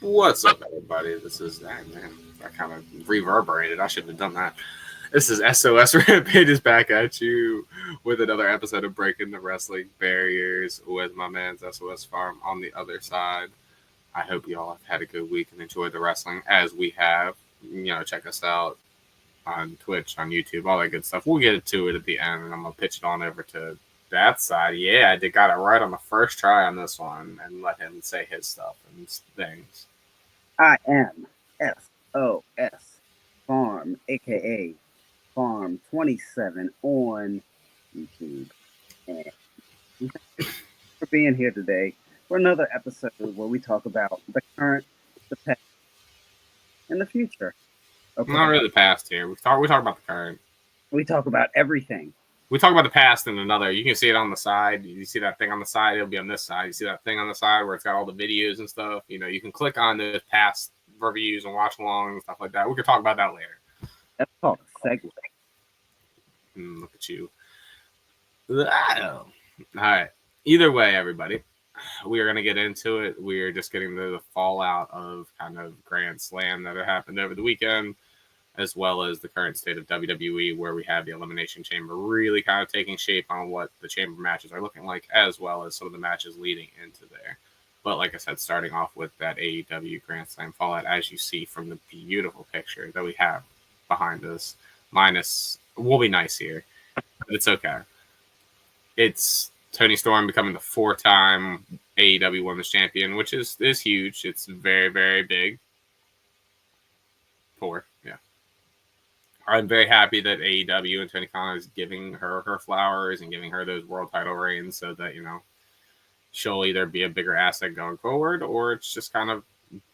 What's up, everybody? This is man. I kind of reverberated. I should have done that. This is SOS Rampage is back at you with another episode of Breaking the Wrestling Barriers with my man's SOS Farm on the other side. I hope you all have had a good week and enjoyed the wrestling as we have. Check us out on Twitch, on YouTube, all that good stuff. We'll get to it at the end, and I'm gonna pitch it on over to that side. Yeah, I got it right on the first try on this one, and let him say his stuff and things. I am SOS Farm, aka Farm 27 on YouTube. And thank you for being here today for another episode where we talk about the current, the past, and the future. Okay. Not really the past here. We talk about the current. We talk about everything. We talk about the past in another. You can see it on the side. You see that thing on the side, it'll be on this side. You see that thing on the side where it's got all the videos and stuff. You can click on the past reviews and watch along and stuff like that. We can talk about that later. That's called a segue. Look at you. All right. Either way, everybody, we are going to get into it. We are just getting to the fallout of kind of Grand Slam that happened over the weekend, as well as the current state of WWE, where we have the Elimination Chamber really kind of taking shape on what the Chamber matches are looking like, as well as some of the matches leading into there. But like I said, starting off with that AEW Grand Slam fallout, as you see from the beautiful picture that we have behind us, minus, we'll be nice here, but it's okay. It's Toni Storm becoming the 4-time AEW Women's Champion, which is huge. It's very, very big. 4, yeah. I'm very happy that AEW and Tony Khan is giving her flowers and giving her those world title reigns so that, she'll either be a bigger asset going forward, or it's just kind of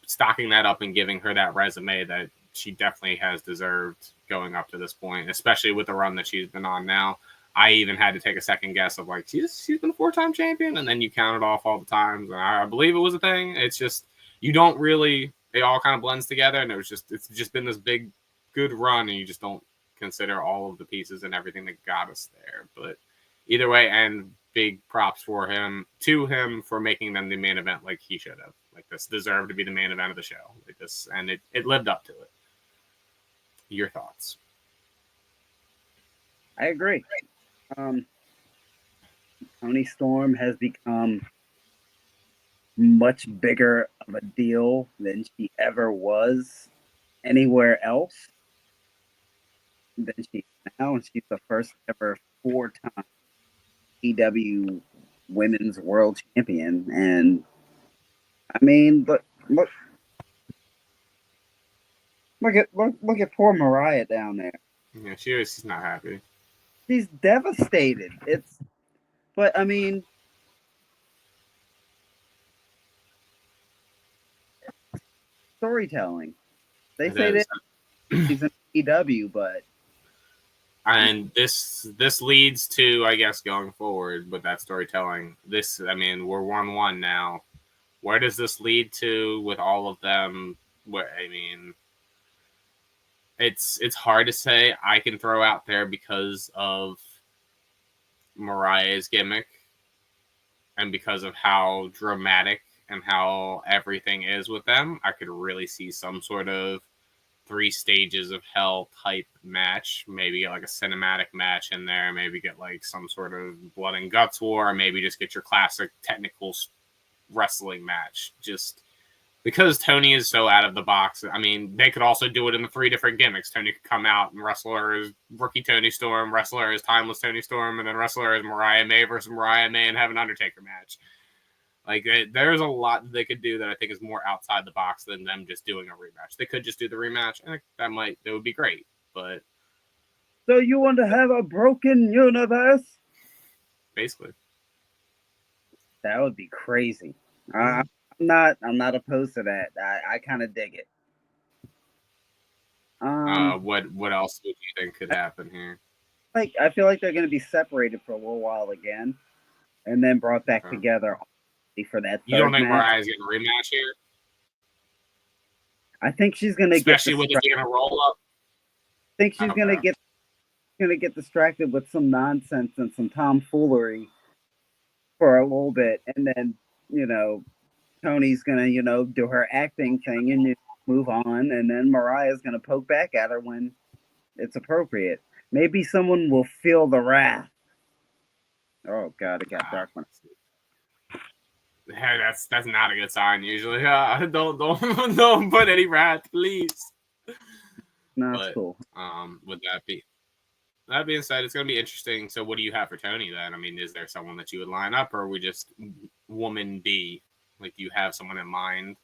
stocking that up and giving her that resume that she definitely has deserved going up to this point, especially with the run that she's been on now. I even had to take a second guess of like, she's been a 4-time champion, and then you counted off all the times, and I believe it was a thing. It's just, you don't really, it all kind of blends together, and it's just been this big, good run, and you just don't consider all of the pieces and everything that got us there. But either way, and big props to him for making them the main event like he should have. Like, this deserved to be the main event of the show. Like this, and it lived up to it. Your thoughts? I agree. Toni Storm has become much bigger of a deal than she ever was anywhere else than she is now, and she's the first ever 4-time AEW Women's World Champion. And I mean, look at poor Mariah down there. Yeah, she's not happy. She's devastated. But I mean, storytelling. They say that she's an AEW, but. And this leads to, I guess, going forward with that storytelling. We're 1-1 now. Where does this lead to with all of them? It's hard to say. I can throw out there because of Mariah's gimmick and because of how dramatic and how everything is with them. I could really see some sort of 3 stages of hell type match, maybe get like a cinematic match in there, maybe get like some sort of blood and guts war, or maybe just get your classic technical wrestling match. Just because Toni is so out of the box. I mean, they could also do it in the 3 different gimmicks. Toni could come out and wrestle her as rookie Toni Storm, wrestle her as timeless Toni Storm, and then wrestle her as Mariah May versus Mariah May and have an Undertaker match. Like, there's a lot they could do that I think is more outside the box than them just doing a rematch. They could just do the rematch, and that would be great. But so you want to have a broken universe? Basically, that would be crazy. I'm not opposed to that. I kind of dig it. What else would you think could happen here? Like, I feel like they're going to be separated for a little while again, and then brought back together for that. You don't think Mariah's getting a rematch here? I think she's going to especially with it being a roll up. I think she's going to get distracted with some nonsense and some tomfoolery for a little bit, and then Tony's gonna, do her acting thing and move on, and then Mariah's gonna poke back at her when it's appropriate. Maybe someone will feel the wrath. Oh God, it got dark when. Hey, that's not a good sign usually. Don't put any wrath, please. No, it's But cool. with that being said, it's going to be interesting. So, what do you have for Tony then? I mean, is there someone that you would line up, or are we just woman B? Like, do you have someone in mind?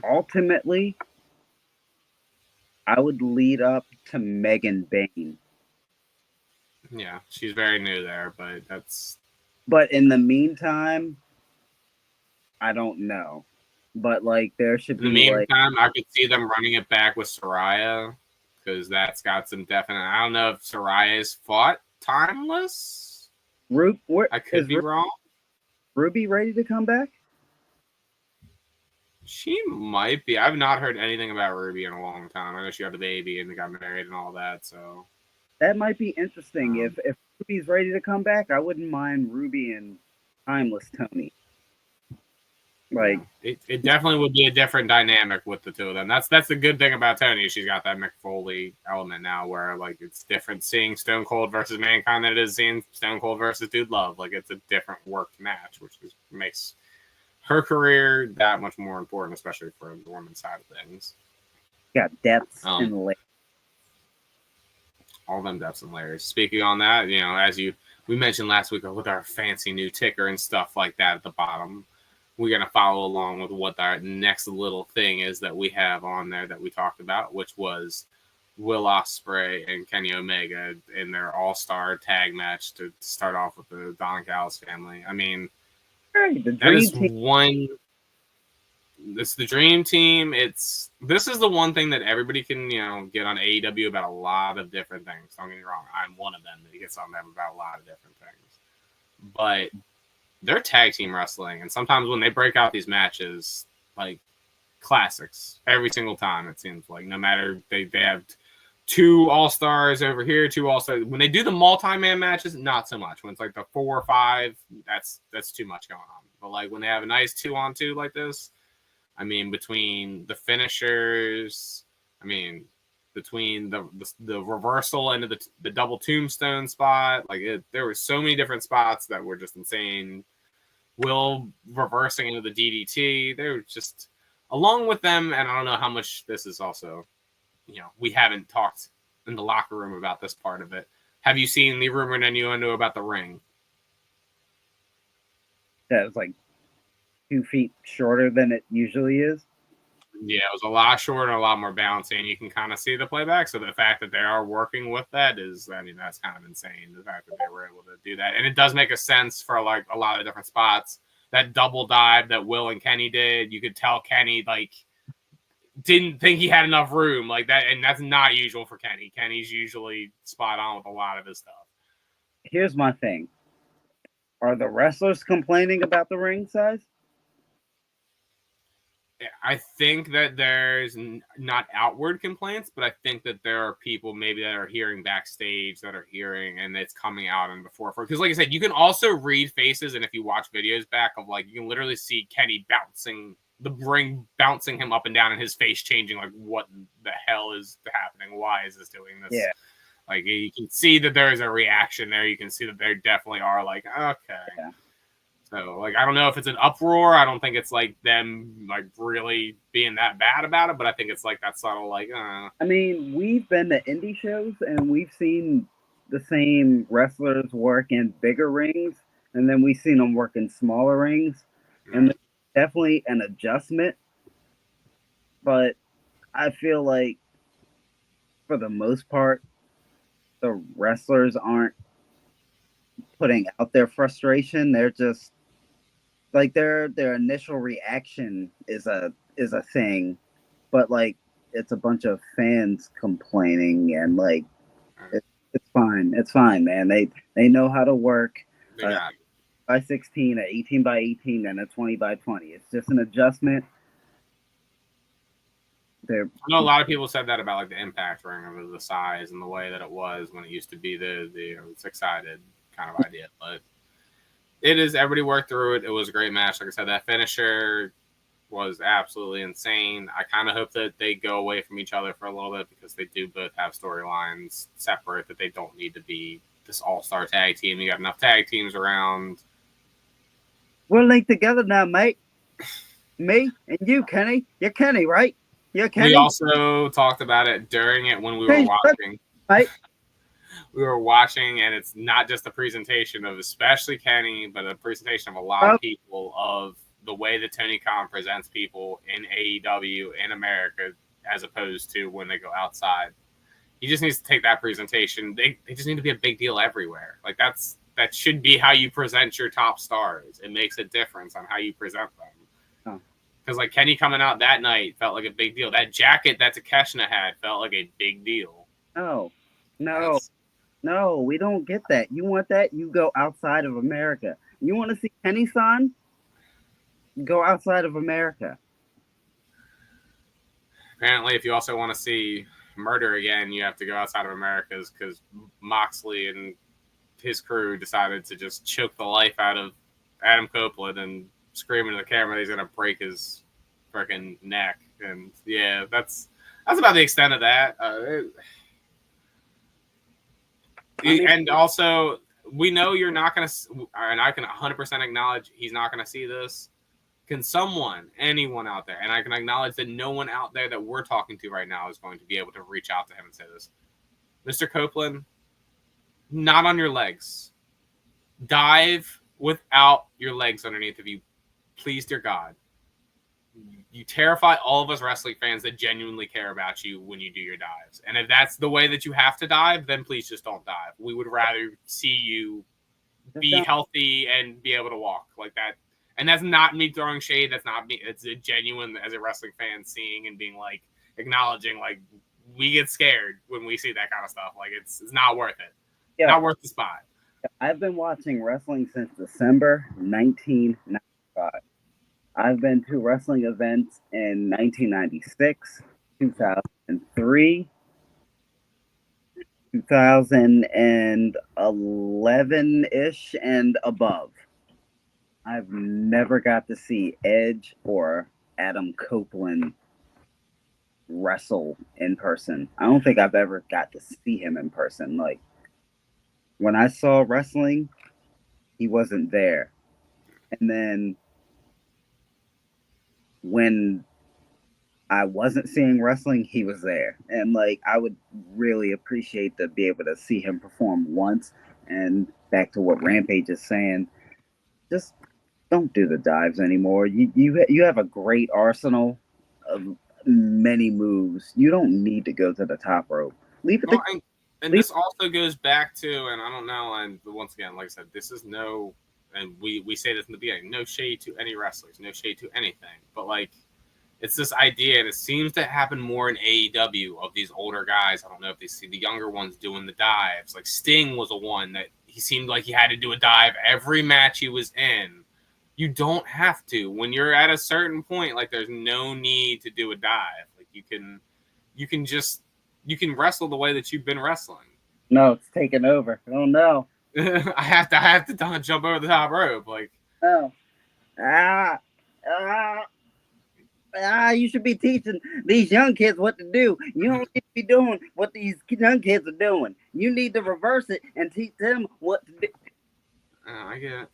Ultimately, I would lead up to Megan Bain. Yeah, she's very new there, but that's. But in the meantime, I don't know. But like, there should In the be like meantime, I could see them running it back with Soraya because that's got some definite. I don't know if Soraya's fought Timeless. I could be wrong. Ruby ready to come back? She might be. I've not heard anything about Ruby in a long time. I know she had a baby and they got married and all that. So That might be interesting. If Ruby's ready to come back, I wouldn't mind Ruby and Timeless Tony. Like, yeah, it definitely would be a different dynamic with the two of them. That's the good thing about Tony. She's got that Mick Foley element now, where like it's different seeing Stone Cold versus Mankind than it is seeing Stone Cold versus Dude Love. Like it's a different worked match, which makes her career that much more important, especially for the women's side of things. got depths and layers. All them depths and layers. Speaking on that, as we mentioned last week with our fancy new ticker and stuff like that at the bottom, we're going to follow along with what our next little thing is that we have on there that we talked about, which was Will Ospreay and Kenny Omega in their all-star tag match to start off with the Don Callis family. I mean, that is one. It's the dream team. This is the one thing that everybody can get on AEW about a lot of different things. Don't get me wrong, I'm one of them that gets on them about a lot of different things. But they're tag team wrestling, and sometimes when they break out these matches, like classics, every single time it seems like, no matter they have two all-stars over here, two all-stars. When they do the multi-man matches, not so much. When it's like the 4 or 5, that's too much going on. But like when they have a nice 2-on-2 like this, I mean, between the finishers, between the reversal into the double tombstone spot, there were so many different spots that were just insane. Will reversing into the DDT, they were just, along with them, and I don't know how much this is also, we haven't talked in the locker room about this part of it. Have you seen the rumor and innuendo about the ring? That was like 2 feet shorter than it usually is. Yeah, it was a lot shorter and a lot more bouncy, and you can kind of see the playback. So the fact that they are working with that is, that's kind of insane. The fact that they were able to do that. And it does make a sense for like a lot of different spots. That double dive that Will and Kenny did, you could tell Kenny didn't think he had enough room like that. And that's not usual for Kenny. Kenny's usually spot on with a lot of his stuff. Here's my thing. Are the wrestlers complaining about the ring size? I think that there's not outward complaints, but I think that there are people maybe that are hearing backstage that are hearing, and it's coming out in the forefront. Because, like I said, you can also read faces, and if you watch videos back of you can literally see Kenny bouncing the ring, bouncing him up and down, and his face changing. Like, what the hell is happening? Why is this doing this? Yeah. You can see that there is a reaction there. You can see that there definitely are okay. Yeah. So, I don't know if it's an uproar. I don't think it's them really being that bad about it, but I think it's that subtle I mean, we've been to indie shows and we've seen the same wrestlers work in bigger rings, and then we've seen them work in smaller rings, and there's definitely an adjustment. But I feel like, for the most part, the wrestlers aren't putting out their frustration. They're just their initial reaction is a thing, but it's a bunch of fans complaining, and it's fine. It's fine, man. They know how to work by 16, a 18 by 18, and a 20 by 20. It's just an adjustment. I know a lot of people said that about the Impact ring, of the size and the way that it was when it used to be the 6-sided kind of idea, but It is. Everybody worked through it. It was a great match. Like I said, that finisher was absolutely insane. I kind of hope that they go away from each other for a little bit because they do both have storylines separate that they don't need to be this all-star tag team. You got enough tag teams around. We're linked together now, mate. Me and you, Kenny. You're Kenny, right? You're Kenny. We also talked about it during it when we were watching. Right. We were watching, and it's not just a presentation of especially Kenny, but a presentation of a lot of people of the way that Tony Khan presents people in AEW in America as opposed to when they go outside. He just needs to take that presentation. They just need to be a big deal everywhere. Like that should be how you present your top stars. It makes a difference on how you present them. Because like Kenny coming out that night felt like a big deal. That jacket that Takeshita had felt like a big deal. No, we don't get that. You want that? You go outside of America. You want to see Kenny-san? Go outside of America. Apparently, if you also want to see murder again, you have to go outside of America because Moxley and his crew decided to just choke the life out of Adam Copeland and scream into the camera he's going to break his freaking neck. And yeah, that's about the extent of that. And also, we know you're not going to, and I can 100% acknowledge he's not going to see this. Can anyone out there, and I can acknowledge that no one out there that we're talking to right now is going to be able to reach out to him and say this. Mr. Copeland, not on your legs. Dive without your legs underneath of you. Please, dear God. You terrify all of us wrestling fans that genuinely care about you when you do your dives. And if that's the way that you have to dive, then please just don't dive. We would rather see you be healthy and be able to walk like that. And that's not me throwing shade. That's not me. It's a genuine, as a wrestling fan, seeing and being like, acknowledging, like, we get scared when we see that kind of stuff. Like, it's not worth it. Yeah. Not worth the spot. I've been watching wrestling since December 1995. I've been to wrestling events in 1996, 2003, 2011-ish and above. I've never got to see Edge or Adam Copeland wrestle in person. I don't think I've ever got to see him in person. Like, when I saw wrestling, he wasn't there. And then when I wasn't seeing wrestling, he was there. And like, I would really appreciate to be able to see him perform once. And back to what Rampage is saying, just don't do the dives anymore. You have a great arsenal of many moves. You don't need to go to the top rope. Leave it. And this also goes back to, and I don't know, and once again, like I said, this is no, and we say this in the beginning, no shade to any wrestlers, no shade to anything, but like, it's this idea, and it seems to happen more in AEW of these older guys. I don't know if they see the younger ones doing the dives. Like Sting was a one that he seemed like he had to do a dive every match he was in. You don't have to. When you're at a certain point, like there's no need to do a dive. Like you can wrestle the way that you've been wrestling. No, it's taken over. Oh no. I have to jump over the top rope. Like no. You should be teaching these young kids what to do. You don't need to be doing what these young kids are doing. You need to reverse it and teach them what to do. I get it.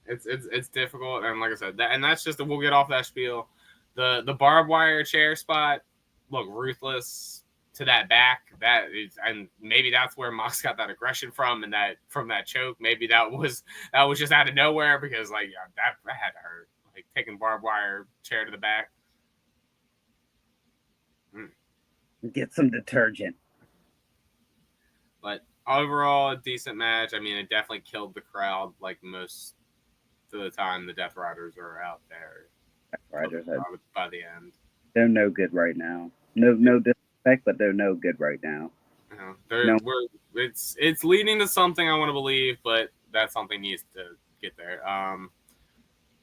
It's difficult, and like I said, that's just we'll get off that spiel. The barbed wire chair spot, look, ruthless to that back. That is, and maybe that's where Mox got that aggression from, and from that choke. Maybe that was just out of nowhere because like that had to hurt. Like taking barbed wire chair to the back. Get some detergent. But overall, a decent match. I mean, it definitely killed the crowd like most of the time the Death Riders are out there. Death Riders by the end. They're no good right now. No disrespect, but they're no good right now. It's leading to something I want to believe, but that something needs to get there.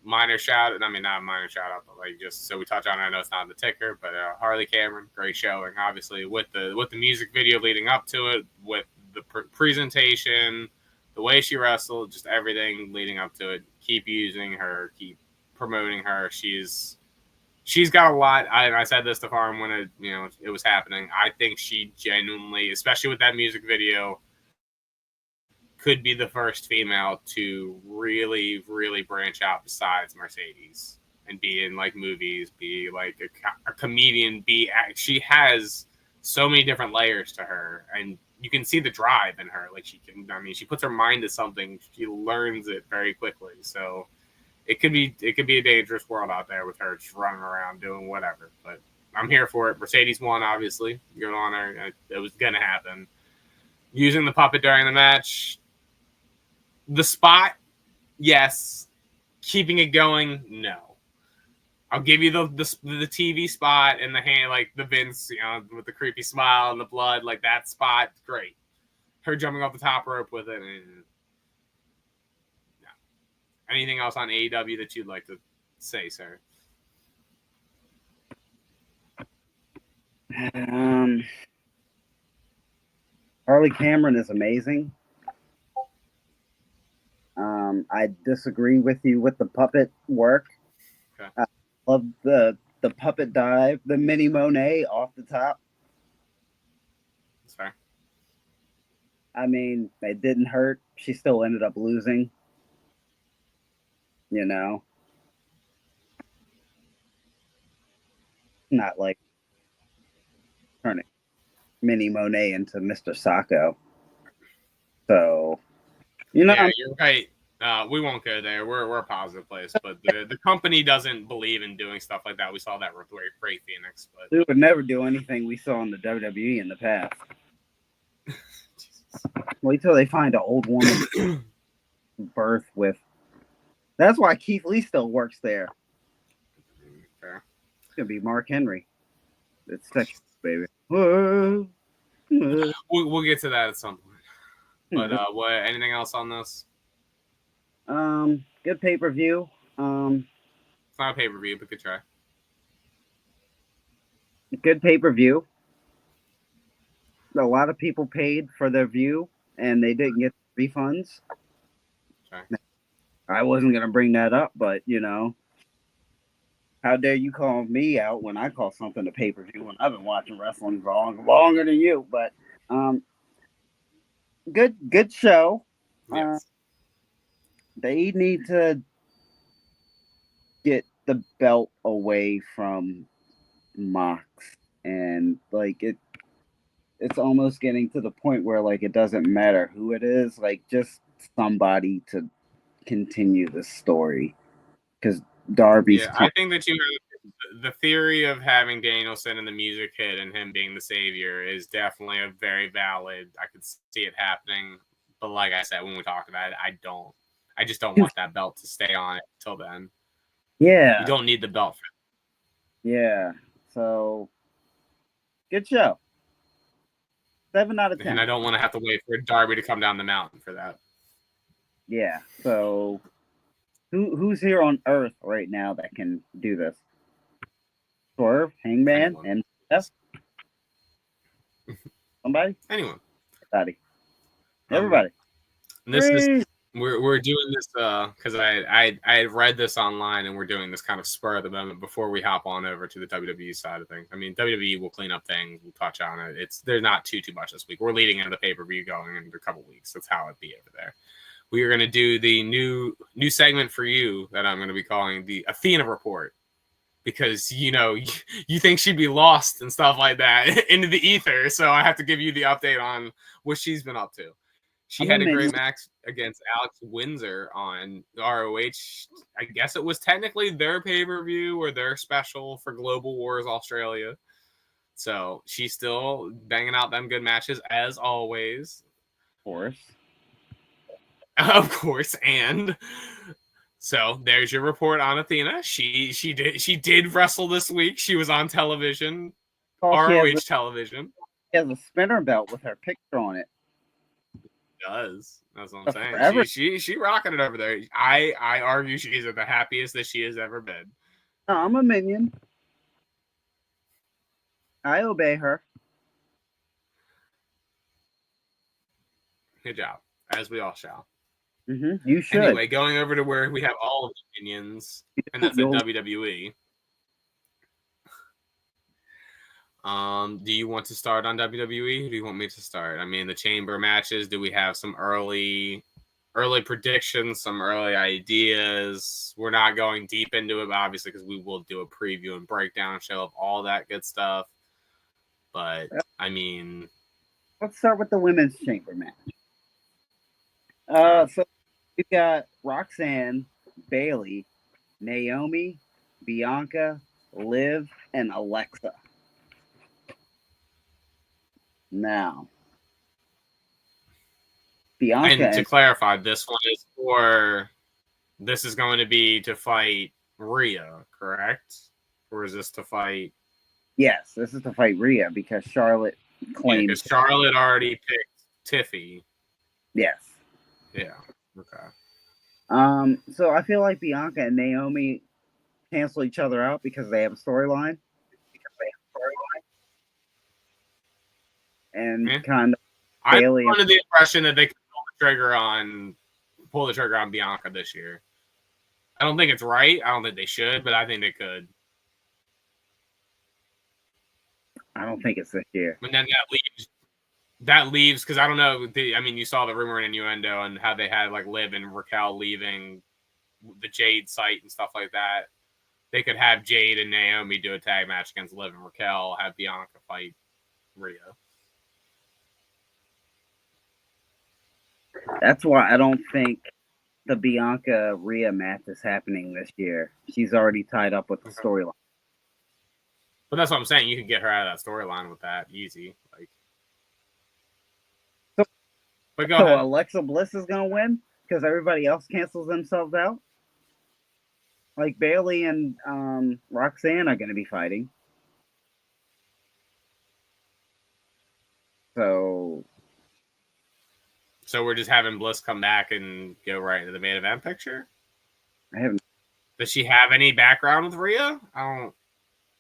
Minor shout out, I mean, not a minor shout out, but like just so we touch on it, I know it's not in the ticker, but Harley Cameron, great showing, obviously, with the music video leading up to it, with the presentation, the way she wrestled, just everything leading up to it. Keep using her, keep promoting her. She's got a lot. I said this to Farm when it was happening. I think she genuinely, especially with that music video, could be the first female to really, really branch out besides Mercedes and be in like movies, be like a comedian, she has so many different layers to her, and you can see the drive in her. Like she puts her mind to something, she learns it very quickly. So it could be a dangerous world out there with her just running around doing whatever. But I'm here for it. Mercedes won, obviously. Good on her. It was gonna happen. Using the puppet during the match, the spot, yes. Keeping it going, no. I'll give you the TV spot and the hand, like the Vince, with the creepy smile and the blood, like that spot, great. Her jumping off the top rope with it. No. Anything else on AEW that you'd like to say, sir? Harley Cameron is amazing. I disagree with you with the puppet work. Okay. I love the puppet dive, the mini Monet off the top. That's fair. I mean, it didn't hurt. She still ended up losing. Not like turning mini Monet into Mr. Sacco. So, yeah, you're right. We won't go there. We're a positive place, but the company doesn't believe in doing stuff like that. We saw that with Ray Phoenix, but we would never do anything we saw in the WWE in the past. Wait till they find an old woman birth with. That's why Keith Lee still works there. Fair. It's gonna be Mark Henry. It's Texas, baby. We'll get to that at some point. But what? Anything else on this? Good pay per view. It's not a pay per view, but good try. Good pay per view. A lot of people paid for their view, and they didn't get refunds. Okay. I wasn't gonna bring that up, but how dare you call me out when I call something a pay per view when I've been watching wrestling longer than you? But good show. Yes. They need to get the belt away from Mox, and like it's almost getting to the point where like it doesn't matter who it is, like just somebody to continue the story because Darby's. Yeah, I think that the theory of having Danielson and the music hit and him being the savior is definitely a very valid. I could see it happening, but like I said when we talked about it, I just don't want that belt to stay on it till then. Yeah, you don't need the belt for that. Yeah, so good show. 7 out of 10. And I don't want to have to wait for Darby to come down the mountain for that. Yeah, so who's here on Earth right now that can do this? Swerve, Hangman, and somebody? Anyone. Everybody. This is we're doing this because I had read this online, and we're doing this kind of spur of the moment before we hop on over to the WWE side of things. I mean, WWE will clean up things, we'll touch on it. There's not too much this week. We're leading into the pay-per-view going into a couple weeks. That's how it be over there. We are going to do the new segment for you that I'm going to be calling the Athena Report, because you think she'd be lost and stuff like that into the ether. So I have to give you the update on what she's been up to. She had a great match against Alex Windsor on ROH. I guess it was technically their pay-per-view or their special for Global Wars Australia. So she's still banging out them good matches as always. Of course. And so there's your report on Athena. She did wrestle this week. She was on television, ROH television. She has a spinner belt with her picture on it. Does. That's what I'm saying. She rocking it over there. I argue she's the happiest that she has ever been. No, I'm a minion. I obey her. Good job. as we all shall. You should. Anyway, going over to where we have all of the opinions, and that's at WWE. Do you want to start on WWE? Or do you want me to start? I mean, the chamber matches. Do we have some early predictions, some early ideas? We're not going deep into it, obviously, because we will do a preview and breakdown show of all that good stuff. But I mean, let's start with the women's chamber match. So we've got Roxanne, Bailey, Naomi, Bianca, Liv, and Alexa. Now, Bianca. And to clarify, this one is for. This is going to be to fight Rhea, correct? Or is this to fight? Yes, this is to fight Rhea because Charlotte claimed. Because Charlotte already picked Tiffy. Yes. Yeah. Okay. So I feel like Bianca and Naomi cancel each other out because they have a storyline. And kind of I'm under the impression that they could pull the trigger on Bianca this year. I don't think it's right. I don't think they should, but I think they could. I don't think it's this year. And then that leaves because I don't know. I mean, you saw the rumor and innuendo and how they had like Liv and Raquel leaving the Jade site and stuff like that. They could have Jade and Naomi do a tag match against Liv and Raquel, have Bianca fight Rhea. That's why I don't think the Bianca Rhea match is happening this year. She's already tied up with the storyline. But that's what I'm saying. You could get her out of that storyline with that easy. But go ahead. Alexa Bliss is gonna win because everybody else cancels themselves out. Like Bailey and Roxanne are gonna be fighting. So we're just having Bliss come back and go right into the main event picture? I haven't. Does she have any background with Rhea? I don't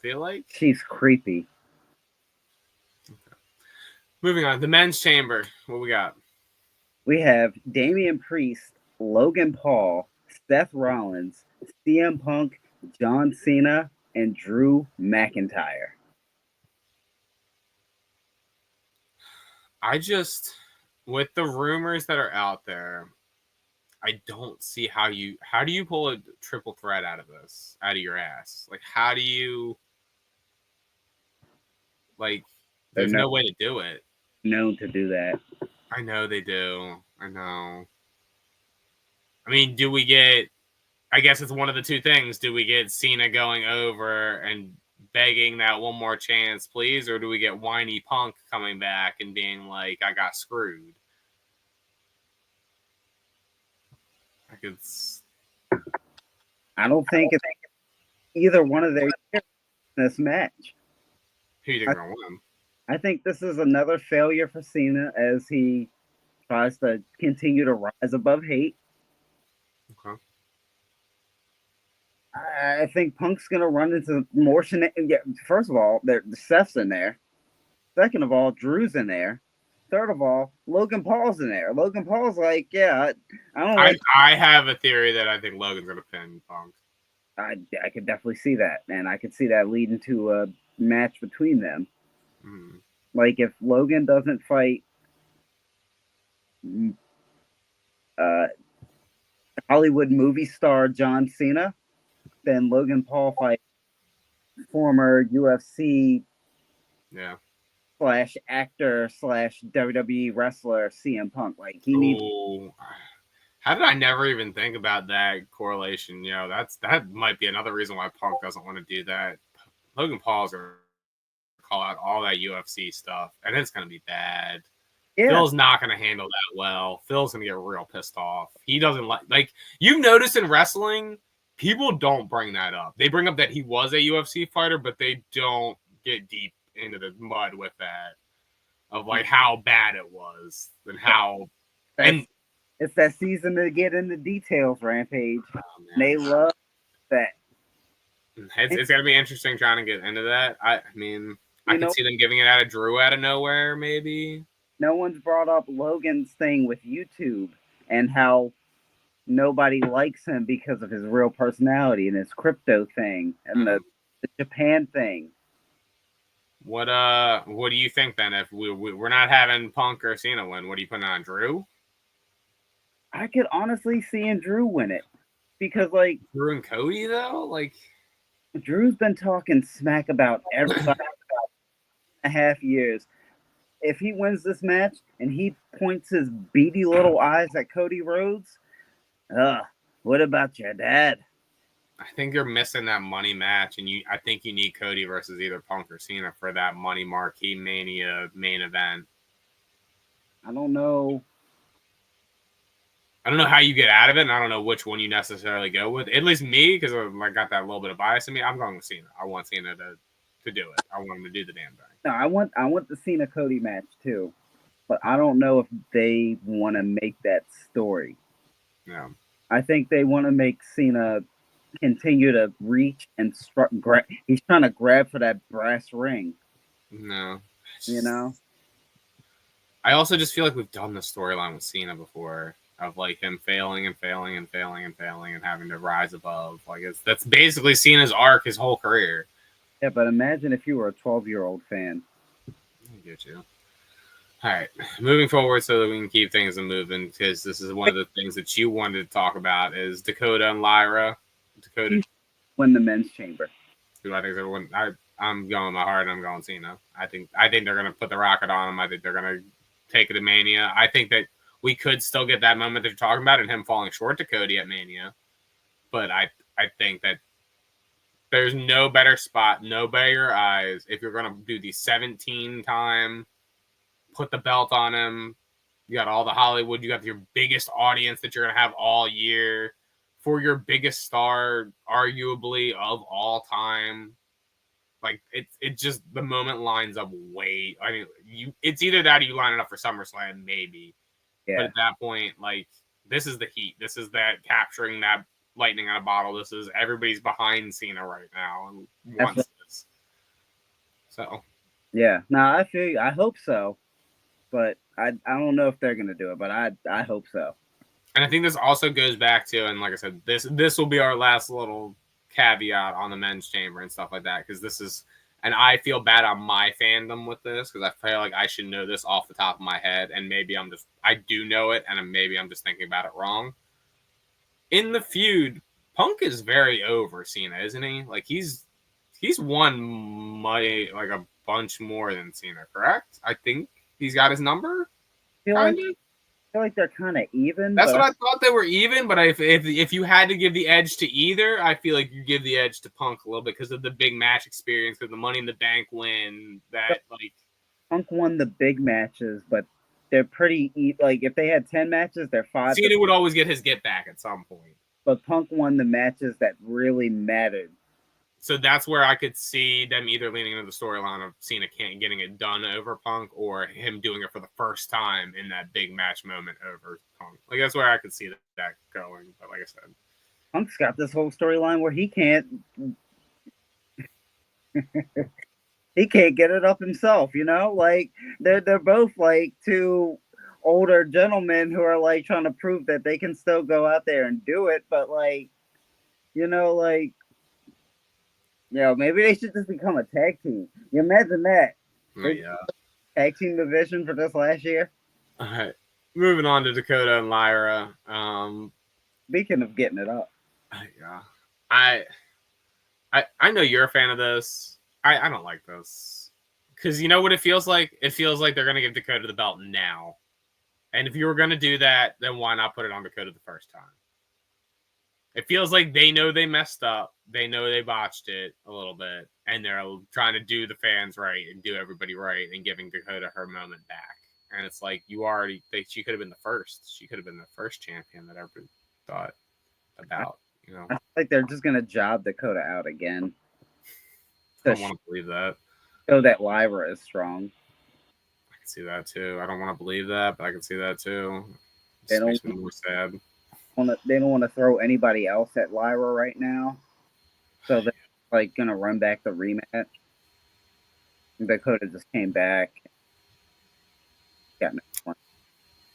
feel like. She's creepy. Okay. Moving on. The men's chamber. What we got? We have Damian Priest, Logan Paul, Seth Rollins, CM Punk, John Cena, and Drew McIntyre. With the rumors that are out there, I don't see how do you pull a triple threat out of your ass? Like, how do you, there's no way to do it. Known to do that. I know they do. I know. I mean, do we get, I guess it's one of the two things. Do we get Cena going over and begging that one more chance, please? Or do we get whiny Punk coming back and being like, I got screwed? I don't think it's either one of their in this match. Who do you think will win? I think this is another failure for Cena as he tries to continue to rise above hate. Okay. I think Punk's going to run into more shenanigans. Yeah, first of all, Seth's in there. Second of all, Drew's in there. Third of all, Logan Paul's in there. Logan Paul's like, yeah, I have a theory that I think Logan's going to pin Punk. I could definitely see that, and I could see that leading to a match between them. Mm. Like if Logan doesn't fight Hollywood movie star John Cena, then Logan Paul fights former UFC / actor / WWE wrestler CM Punk. Like he needs. How did I never even think about that correlation? You know, that might be another reason why Punk doesn't want to do that. Logan Paul's gonna call out all that UFC stuff, and it's gonna be bad. Yeah. Phil's not gonna handle that well. Phil's gonna get real pissed off. He doesn't like you've noticed in wrestling, people don't bring that up. They bring up that he was a UFC fighter, but they don't get deep into the mud with that of like how bad it was and how it's that season to get into details, Rampage. They love that. It's gonna be interesting trying to get into that. I mean, I could see them giving it out of Drew out of nowhere, maybe. No one's brought up Logan's thing with YouTube and how nobody likes him because of his real personality and his crypto thing and the Japan thing. What do you think then? If we're not having Punk or Cena win, what are you putting on, Drew? I could honestly see Drew win it because like Drew and Cody though, like Drew's been talking smack about everybody a half years. If he wins this match and he points his beady little eyes at Cody Rhodes, what about your dad? I think you're missing that money match, and I think you need Cody versus either Punk or Cena for that money marquee Mania main event. I don't know. I don't know how you get out of it, and I don't know which one you necessarily go with. At least me, because I got that little bit of bias in me. I'm going with Cena. I want Cena to do it. I want him to do the damn thing. No, I want the Cena Cody match too, but I don't know if they want to make that story. Yeah. I think they want to make Cena continue to reach and he's trying to grab for that brass ring. No. You know? I also just feel like we've done the storyline with Cena before of like him failing and failing and failing and failing and having to rise above. Like that's basically Cena's arc his whole career. Yeah, but imagine if you were a 12-year-old fan. I get you. All right, moving forward so that we can keep things moving, because this is one of the things that you wanted to talk about is Dakota and Lyra. Dakota win the men's chamber. Who I think they're win. I'm going my heart. I'm going Cena. I think they're going to put the rocket on him. I think they're going to take it to Mania. I think that we could still get that moment that you're talking about and him falling short to Cody at Mania. But I think that there's no better spot, no better eyes if you're going to do the 17-time, put the belt on him. You got all the Hollywood. You got your biggest audience that you're going to have all year for your biggest star, arguably of all time. Like it just the moment lines up way. I mean, it's either that or you line it up for SummerSlam, maybe. Yeah. But at that point, like this is the heat. This is that capturing that lightning in a bottle. This is everybody's behind Cena right now and wants this. So yeah, no, I feel you. I hope so, but I don't know if they're gonna do it, but I hope so. And I think this also goes back to, and like I said, this will be our last little caveat on the men's chamber and stuff like that, because this is, and I feel bad on my fandom with this because I feel like I should know this off the top of my head, and maybe I do know it, and maybe I'm just thinking about it wrong. In the feud, Punk is very over Cena, isn't he? Like he's won like a bunch more than Cena, correct? I think he's got his number. Kind of. I feel like they're kind of even. That's what I thought, they were even, but if you had to give the edge to either, I feel like you give the edge to Punk a little bit because of the big match experience, because the Money in the Bank win. That like Punk won the big matches, but they're pretty like if they had 10 matches, they're 5. Cena would always get his get back at some point. But Punk won the matches that really mattered. So that's where I could see them either leaning into the storyline of Cena getting it done over Punk, or him doing it for the first time in that big match moment over Punk. Like that's where I could see that going. But like I said, Punk's got this whole storyline where he can't get it up himself. You know, like they're both like two older gentlemen who are like trying to prove that they can still go out there and do it, but like, you know, like. Maybe they should just become a tag team. You imagine that? Yeah. Tag team division for this last year. All right. Moving on to Dakota and Lyra. Speaking of getting it up. Yeah. I know you're a fan of this. I don't like this. Because you know what it feels like? It feels like they're going to give Dakota the belt now. And if you were going to do that, then why not put it on Dakota the first time? It feels like they know they messed up. They know they botched it a little bit. And they're trying to do the fans right and do everybody right and giving Dakota her moment back. And it's like, she could have been the first. She could have been the first champion that everybody thought about, you know. I feel like they're just going to job Dakota out again. I don't want to believe that. Show that Lyra is strong. I can see that too. I don't want to believe that, but I can see that too. It makes me more sad. They don't want to throw anybody else at Lyra right now, so they're like gonna run back the rematch. Dakota just came back, got no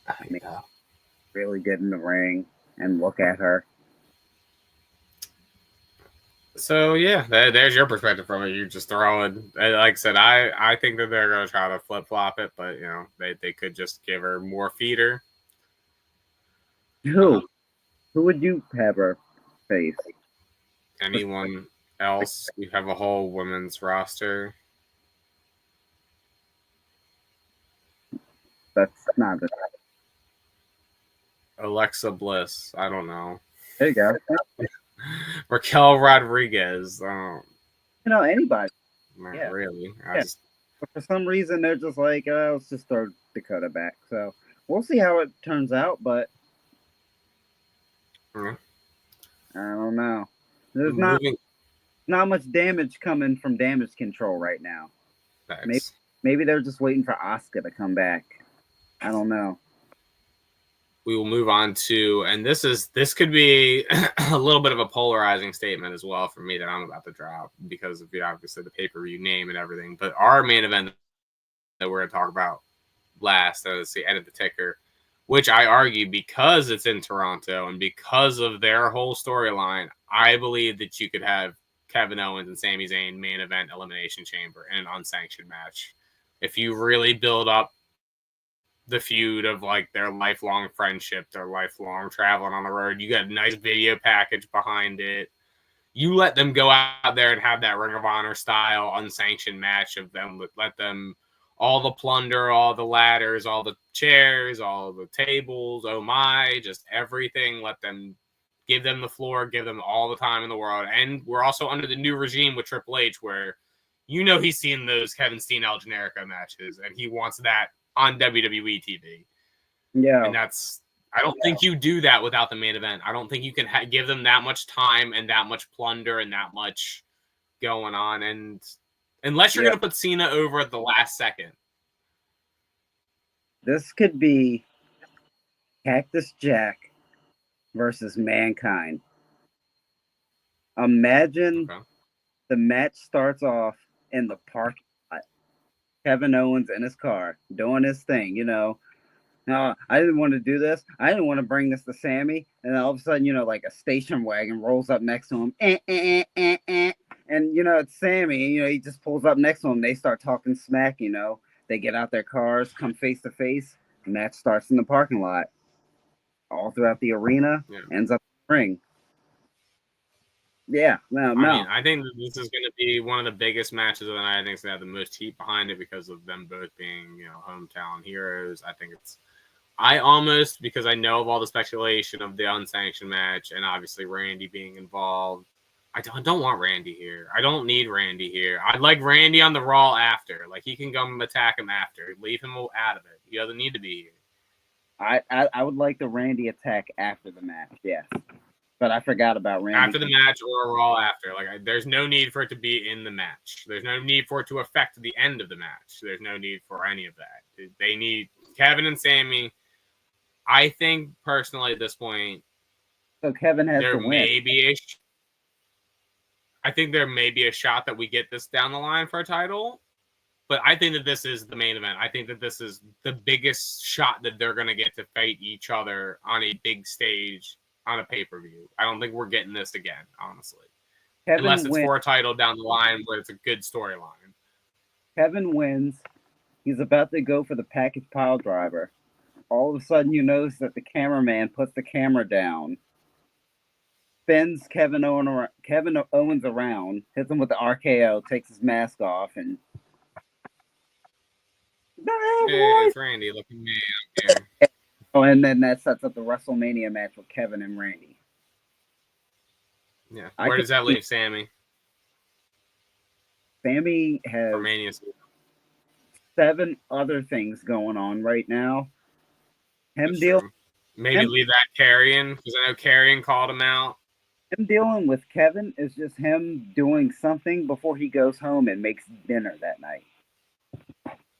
I mean, really good in the ring, and look at her. So yeah, there's your perspective from it. You just throw it. Like I said, I think that they're gonna try to flip flop it, but they could just give her more feeder. Who would you have her face? Anyone else? We have a whole women's roster. That's not the. Alexa Bliss. I don't know. There you go. Raquel Rodriguez. Anybody. Not Yeah. really. Yeah. But for some reason, they're just like, let's just throw Dakota back. So we'll see how it turns out, but I don't know. There's not much damage coming from Damage Control right now. Maybe they're just waiting for Asuka to come back. I don't know. We will move on to, and this could be a little bit of a polarizing statement as well for me that I'm about to drop because of obviously the pay-per-view name and everything. But our main event that we're going to talk about last, let's see, edit the ticker, which I argue because it's in Toronto and because of their whole storyline, I believe that you could have Kevin Owens and Sami Zayn main event Elimination Chamber in an unsanctioned match. If you really build up the feud of like their lifelong friendship, their lifelong traveling on the road, you got a nice video package behind it. You let them go out there and have that Ring of Honor style unsanctioned match of them, let them all the plunder, all the ladders, all the chairs, all the tables, oh my, just everything. Let them give them the floor, give them all the time in the world. And we're also under the new regime with Triple H where he's seen those Kevin Steen El Generico matches and he wants that on WWE TV. Yeah. And I don't think you do that without the main event. I don't think you can give them that much time and that much plunder and that much going on. And unless you're going to put Cena over at the last second. This could be Cactus Jack versus Mankind. Imagine the match starts off in the parking lot. Kevin Owens in his car doing his thing, No, I didn't want to do this. I didn't want to bring this to Sammy. And all of a sudden, like a station wagon rolls up next to him. And, it's Sammy. He just pulls up next to him. They start talking smack, They get out their cars, come face to face. Match starts in the parking lot. All throughout the arena, ends up in the ring. Yeah, no. I mean, I think that this is going to be one of the biggest matches of the night. I think it's going to have the most heat behind it because of them both being, hometown heroes. I think I almost, because I know of all the speculation of the unsanctioned match and obviously Randy being involved, I don't want Randy here. I don't need Randy here. I'd like Randy on the Raw after. Like, he can come attack him after. Leave him out of it. He doesn't need to be here. I would like the Randy attack after the match, yes. But I forgot about Randy. After the match or Raw after. Like, there's no need for it to be in the match. There's no need for it to affect the end of the match. There's no need for any of that. They need Kevin and Sammy. I think, personally, at this point, so Kevin has to win. I think there may be a shot that we get this down the line for a title. But I think that this is the main event. I think that this is the biggest shot that they're going to get to fight each other on a big stage on a pay-per-view. I don't think we're getting this again, honestly. Unless it's for a title down the line where it's a good storyline. Kevin wins. He's about to go for the package pile driver. All of a sudden, you notice that the cameraman puts the camera down, spins Kevin Owens around, hits him with the RKO, takes his mask off, and hey, it's Randy. Look at me out here. Oh, and then that sets up the WrestleMania match with Kevin and Randy. Yeah. Where does that leave Sammy? Sammy has 7 other things going on right now. Maybe leave that Carrion, because I know Carrion called him out. Him dealing with Kevin is just him doing something before he goes home and makes dinner that night.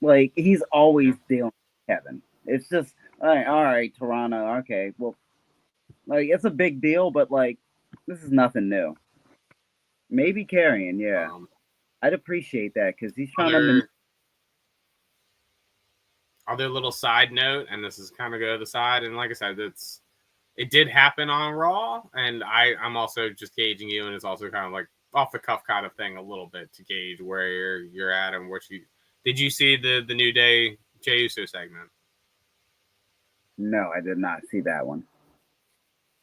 Like, he's always dealing with Kevin. It's just, all right, Toronto, okay, well, like, it's a big deal, but, like, this is nothing new. Maybe Carrion, yeah. I'd appreciate that, because he's trying to... other little side note, and this is kind of go to the side, and like I said, it did happen on Raw, and I'm also just gauging you, and it's also kind of like off the cuff kind of thing a little bit to gauge where you're at and what you did. You see the New Day Jey Uso segment? No, I did not see that one.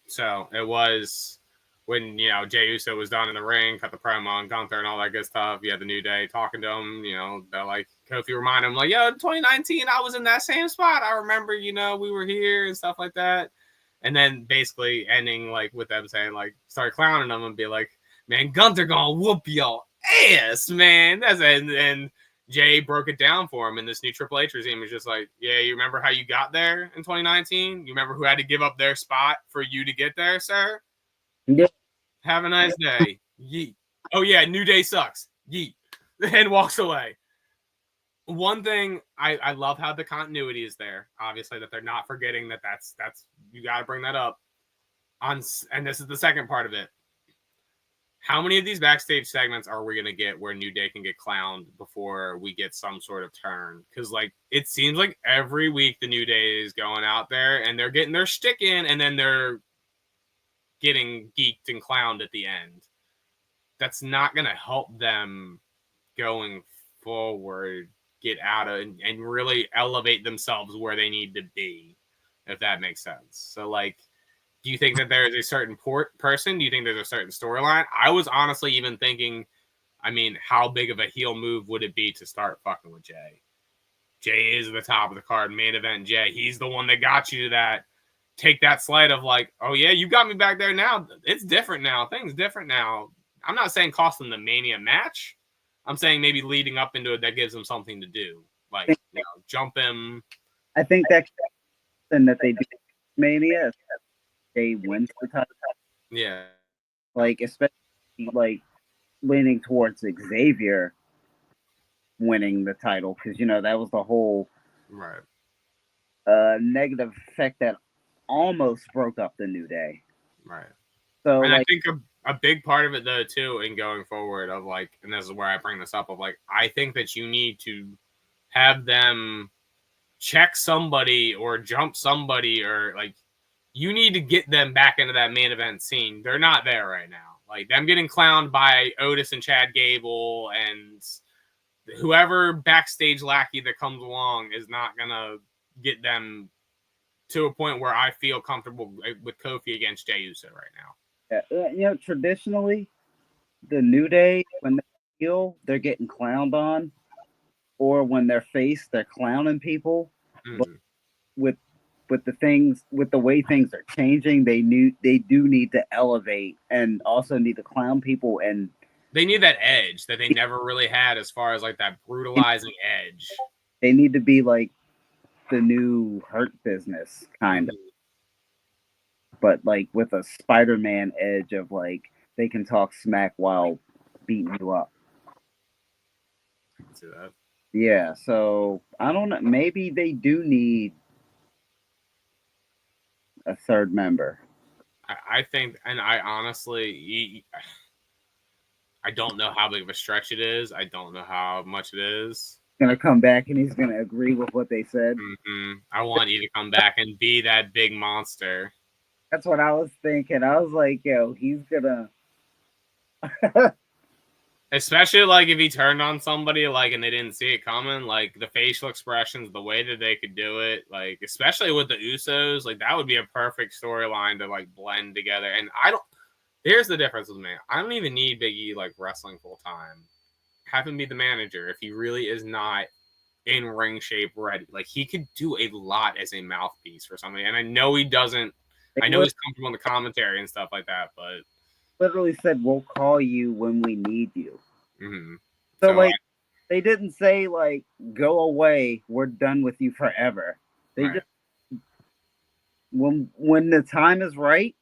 So it was when, you know, Jey Uso was done in the ring, cut the promo on Gunther and all that good stuff. You had the New Day talking to him, you know, they're like, Kofi reminded him, like, yo, 2019, I was in that same spot. I remember, you know, we were here and stuff like that. And then basically ending like with them saying, like, start clowning them and be like, man, Gunther gonna whoop your ass, man. And Jay broke it down for him, and this new Triple H regime was just like, yeah, you remember how you got there in 2019? You remember who had to give up their spot for you to get there, sir? Yeah. Have a nice day. Yeet. Oh, yeah, New Day sucks. Yeet. And walks away. One thing, I love how the continuity is there. Obviously, that they're not forgetting that's you got to bring that up. And this is the second part of it. How many of these backstage segments are we going to get where New Day can get clowned before we get some sort of turn? Because, like, it seems like every week the New Day is going out there and they're getting their shtick in, and then they're getting geeked and clowned at the end. That's not going to help them going forward get out of and really elevate themselves where they need to be, if that makes sense. So, like, do you think that there is a certain person? Do you think there's a certain storyline? I was honestly even thinking, I mean, how big of a heel move would it be to start fucking with Jay? Jay is the top of the card, main event Jay. He's the one that got you to that. Take that slide of like, oh yeah, you got me back there now. It's different now. Things different now. I'm not saying cost them the Mania match. I'm saying maybe leading up into it that gives them something to do. Like, you know, jump him. I think that's something that they do Mania. They wins the title. Yeah. Like, especially like leaning towards Xavier winning the title, because, you know, that was the whole right negative effect that almost broke up the New Day. Right. So, and like, I think a big part of it, though, too, in going forward, of like, and this is where I bring this up, of like, I think that you need to have them check somebody or jump somebody, or like, you need to get them back into that main event scene. They're not there right now. Like, them getting clowned by Otis and Chad Gable and whoever backstage lackey that comes along is not going to get them to a point where I feel comfortable with Kofi against Jey Uso right now. you know, traditionally, the New Day, when they heel, they're getting clowned on, or when they're face, they're clowning people. But with the way things are changing, they do need to elevate and also need to clown people, and they need that edge that they never really had, as far as like that brutalizing edge. They need to be like the new Hurt Business kind of, but like with a Spider-Man edge of like they can talk smack while beating you up. I can see that. Yeah, so I don't know. Maybe they do need a third member. I think, and I honestly, I don't know how big of a stretch it is. I don't know how much it is. He's gonna come back and he's gonna agree with what they said. I want you to come back and be that big monster. That's what I was thinking. I was like, yo, he's gonna. Especially like if he turned on somebody, like, and they didn't see it coming, like the facial expressions, the way that they could do it, like especially with the Usos, like that would be a perfect storyline to like blend together. And here's the difference with me. I don't even need Big E like wrestling full time. Have him be the manager if he really is not in ring shape ready. Like, he could do a lot as a mouthpiece for somebody. And I know he doesn't. I know he's comfortable in the commentary and stuff like that, but literally said, "We'll call you when we need you." Mm-hmm. So like, they didn't say like, "Go away, we're done with you forever." They just, when the time is right,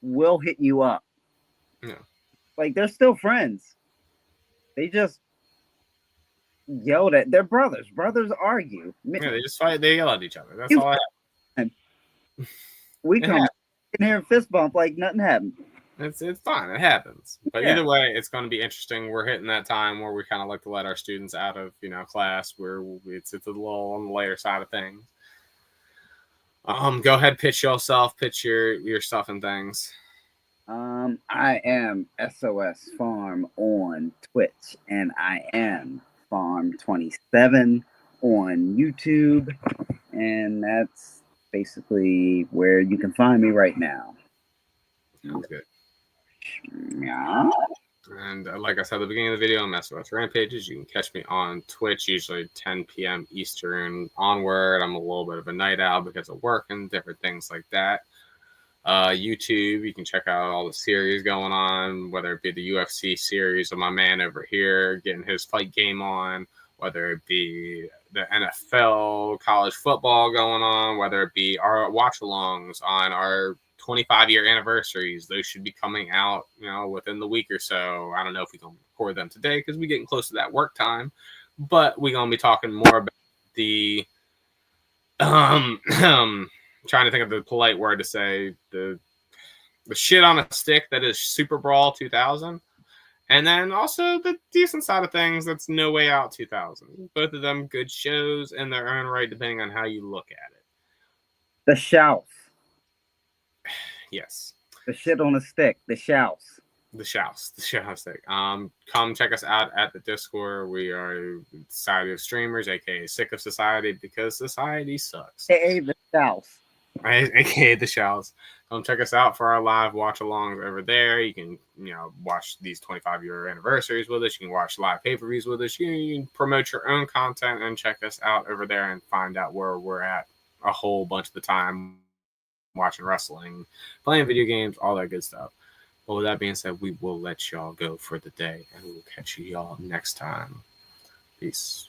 we'll hit you up. Yeah. Like, they're still friends. They just yelled at their brothers. Brothers argue. Yeah, they just fight. They yell at each other. That's all I have. We come in here and fist bump like nothing happened. It's fine. It happens. But Yeah. either way, it's going to be interesting. We're hitting that time where we kind of like to let our students out of class, where it's a little on the later side of things. Go ahead, pitch yourself, pitch your stuff and things. I am SOS Farm on Twitch, and I am Farm27 on YouTube, and that's basically where you can find me right now. Sounds good. Yeah. And like I said at the beginning of the video, I'm SOS Rampages. You can catch me on Twitch, usually 10 p.m. Eastern onward. I'm a little bit of a night owl because of work and different things like that. YouTube, you can check out all the series going on, whether it be the UFC series of my man over here getting his fight game on, whether it be the NFL, college football going on, whether it be our watch-alongs on our 25-year anniversaries. Those should be coming out, within the week or so. I don't know if we can record them today because we're getting close to that work time, but we're going to be talking more about the trying to think of the polite word to say, the shit on a stick that is Super Brawl 2000, and then also the decent side of things that's No Way Out 2000. Both of them good shows in their own right, depending on how you look at it. The shouts. Yes. The shit on a stick. The shouts. The shouts. Stick. Come check us out at the Discord. We are Society of Streamers, aka Sick of Society, because society sucks. Hey, the shouts. AKA the shouts. Come check us out for our live watch-alongs over there. You can, watch these 25-year anniversaries with us. You can watch live pay-per-views with us. You can promote your own content and check us out over there and find out where we're at a whole bunch of the time, watching wrestling, playing video games, all that good stuff. But with that being said, we will let y'all go for the day, and we will catch y'all next time. Peace.